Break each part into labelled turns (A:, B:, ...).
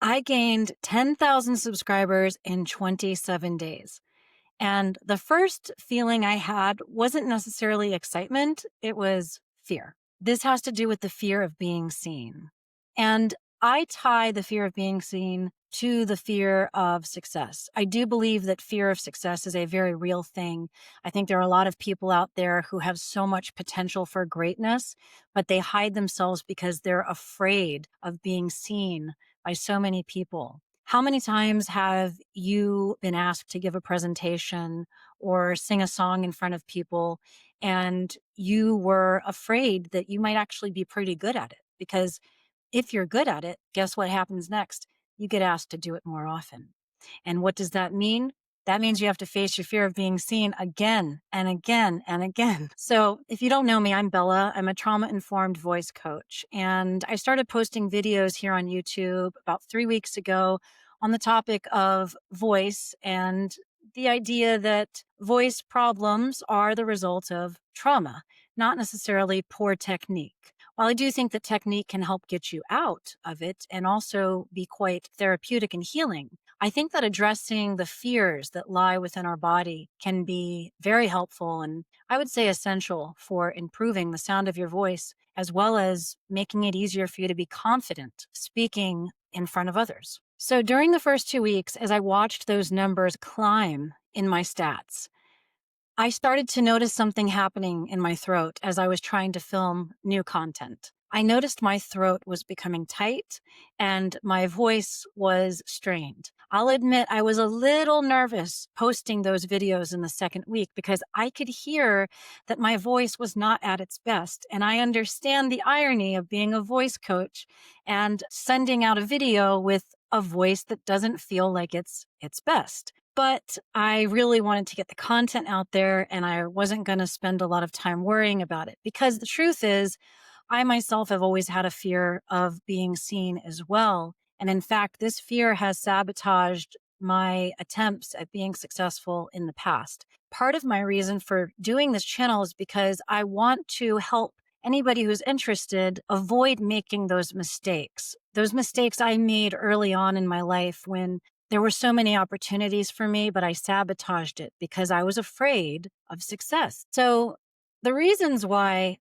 A: I gained 10,000 subscribers in 27 days. And the first feeling I had wasn't necessarily excitement, it was fear. This has to do with the fear of being seen. And I tie the fear of being seen to the fear of success. I do believe that fear of success is a very real thing. I think there are a lot of people out there who have so much potential for greatness, but they hide themselves because they're afraid of being seen by so many people. How many times have you been asked to give a presentation or sing a song in front of people and you were afraid that you might actually be pretty good at it? Because if you're good at it, guess what happens next? You get asked to do it more often. And what does that mean? That means you have to face your fear of being seen again and again and again. So if you don't know me, I'm Bella. I'm a trauma-informed voice coach. And I started posting videos here on YouTube about 3 weeks ago on the topic of voice and the idea that voice problems are the result of trauma, not necessarily poor technique. While I do think that technique can help get you out of it and also be quite therapeutic and healing, I think that addressing the fears that lie within our body can be very helpful and I would say essential for improving the sound of your voice, as well as making it easier for you to be confident speaking in front of others. So during the first 2 weeks, as I watched those numbers climb in my stats, I started to notice something happening in my throat as I was trying to film new content. I noticed my throat was becoming tight and my voice was strained. I'll admit I was a little nervous posting those videos in the second week because I could hear that my voice was not at its best. And I understand the irony of being a voice coach and sending out a video with a voice that doesn't feel like it's its best. But I really wanted to get the content out there and I wasn't going to spend a lot of time worrying about it because the truth is, I myself have always had a fear of being seen as well. And in fact, this fear has sabotaged my attempts at being successful in the past. Part of my reason for doing this channel is because I want to help anybody who's interested avoid making those mistakes. Those mistakes I made early on in my life when there were so many opportunities for me, but I sabotaged it because I was afraid of success. So the reasons why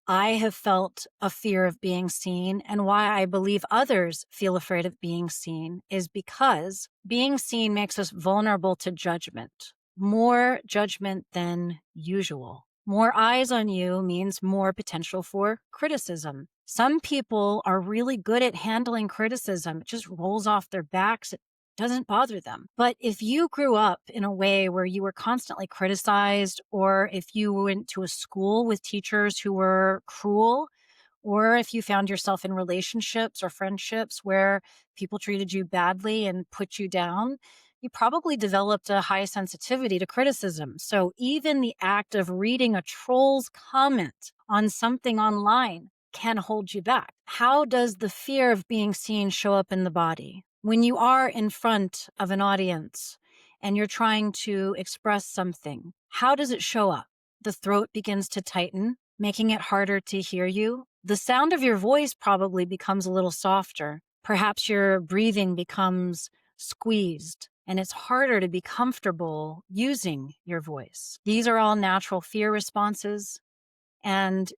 A: I have felt a fear of being seen and why I believe others feel afraid of being seen is because being seen makes us vulnerable to judgment, more judgment than usual. More eyes on you means more potential for criticism. Some people are really good at handling criticism. It just rolls off their backs. It doesn't bother them. But if you grew up in a way where you were constantly criticized, or if you went to a school with teachers who were cruel, or if you found yourself in relationships or friendships where people treated you badly and put you down, you probably developed a high sensitivity to criticism. So even the act of reading a troll's comment on something online can hold you back. How does the fear of being seen show up in the body? When you are in front of an audience and you're trying to express something, how does it show up? The throat begins to tighten, making it harder to hear you. The sound of your voice probably becomes a little softer. Perhaps your breathing becomes squeezed and it's harder to be comfortable using your voice. These are all natural fear responses. And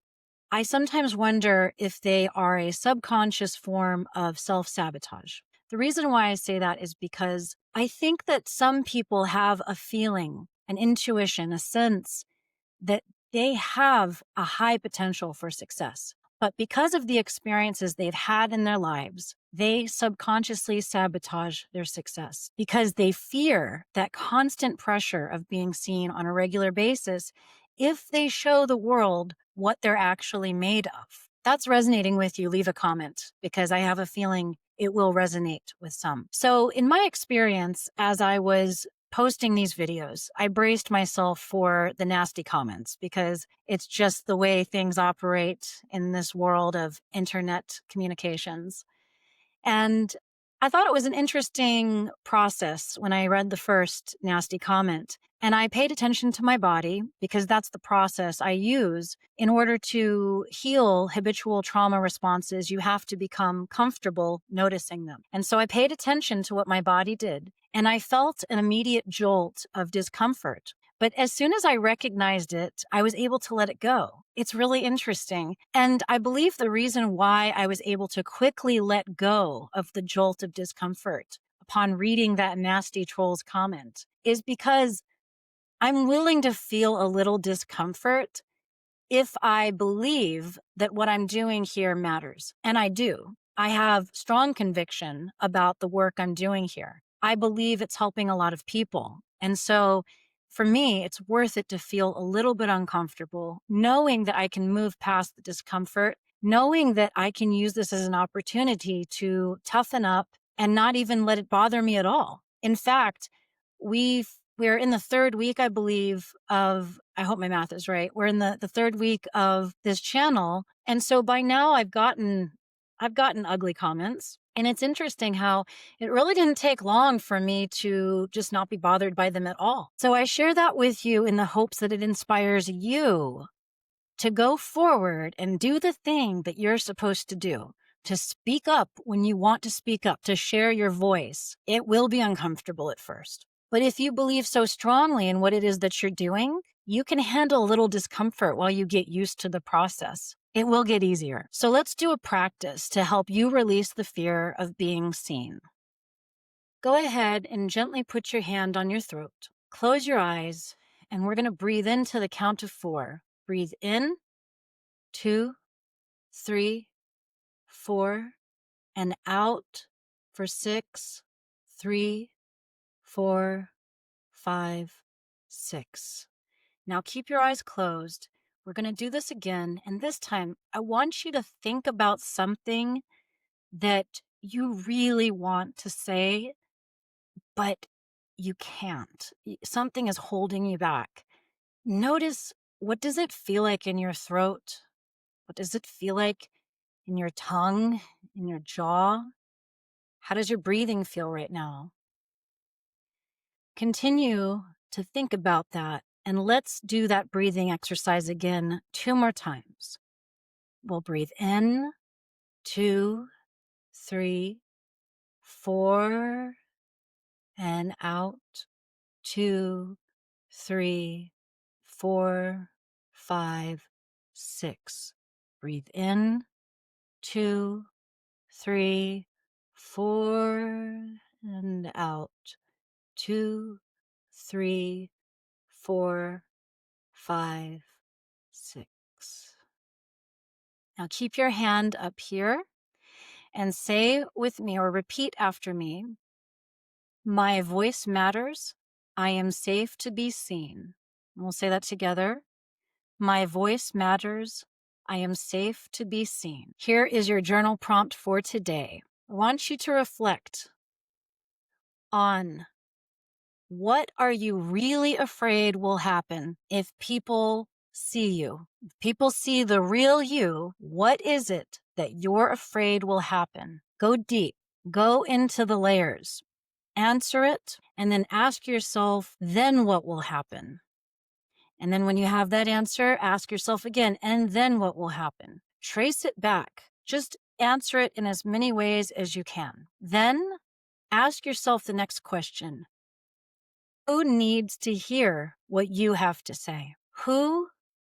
A: I sometimes wonder if they are a subconscious form of self-sabotage. The reason why I say that is because I think that some people have a feeling, an intuition, a sense that they have a high potential for success. But because of the experiences they've had in their lives, they subconsciously sabotage their success because they fear that constant pressure of being seen on a regular basis if they show the world what they're actually made of. That's resonating with you, leave a comment because I have a feeling it will resonate with some. So in my experience, as I was posting these videos, I braced myself for the nasty comments because it's just the way things operate in this world of internet communications. And I thought it was an interesting process when I read the first nasty comment. And I paid attention to my body because that's the process I use in order to heal habitual trauma responses. You have to become comfortable noticing them. And so I paid attention to what my body did, and I felt an immediate jolt of discomfort. But as soon as I recognized it, I was able to let it go. It's really interesting. And I believe the reason why I was able to quickly let go of the jolt of discomfort upon reading that nasty troll's comment is because I'm willing to feel a little discomfort if I believe that what I'm doing here matters. And I do. I have strong conviction about the work I'm doing here. I believe it's helping a lot of people. And so for me, it's worth it to feel a little bit uncomfortable, knowing that I can move past the discomfort, knowing that I can use this as an opportunity to toughen up and not even let it bother me at all. In fact, we're in the third week, I believe, of, I hope my math is right. We're in the third week of this channel. And so by now I've gotten ugly comments. And it's interesting how it really didn't take long for me to just not be bothered by them at all. So I share that with you in the hopes that it inspires you to go forward and do the thing that you're supposed to do, to speak up when you want to speak up, to share your voice. It will be uncomfortable at first. But if you believe so strongly in what it is that you're doing, you can handle a little discomfort while you get used to the process. It will get easier. So let's do a practice to help you release the fear of being seen. Go ahead and gently put your hand on your throat. Close your eyes, and we're going to breathe into the count of 4. Breathe in, 2, 3, 4, and out for 6, 3, 4, 5, 6. Now keep your eyes closed. We're going to do this again. And this time, I want you to think about something that you really want to say, but you can't. Something is holding you back. Notice, what does it feel like in your throat? What does it feel like in your tongue, in your jaw? How does your breathing feel right now? Continue to think about that, and let's do that breathing exercise again 2 more times. We'll breathe in, 2, 3, 4, and out, 2, 3, 4, 5, 6. Breathe in, 2, 3, 4, and out, 2, 3, 4, 5, 6. Now keep your hand up here and say with me, or repeat after me: my voice matters. I am safe to be seen. And we'll say that together. My voice matters. I am safe to be seen. Here is your journal prompt for today. I want you to reflect on, what are you really afraid will happen if people see you? If people see the real you, what is it that you're afraid will happen? Go deep. Go into the layers. Answer it, and then ask yourself, then what will happen? And then when you have that answer, ask yourself again, and then what will happen? Trace it back. Just answer it in as many ways as you can. Then ask yourself the next question: who needs to hear what you have to say? Who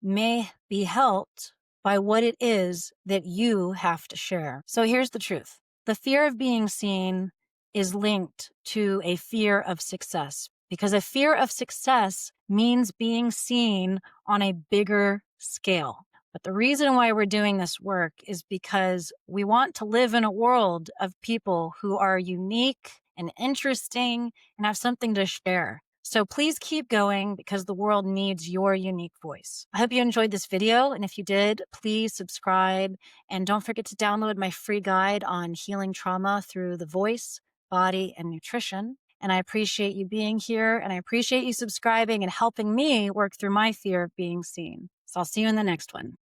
A: may be helped by what it is that you have to share? So here's the truth. The fear of being seen is linked to a fear of success, because a fear of success means being seen on a bigger scale. But the reason why we're doing this work is because we want to live in a world of people who are unique and interesting and have something to share. So please keep going, because the world needs your unique voice. I hope you enjoyed this video. And if you did, please subscribe. And don't forget to download my free guide on healing trauma through the voice, body, and nutrition. And I appreciate you being here, and I appreciate you subscribing and helping me work through my fear of being seen. So I'll see you in the next one.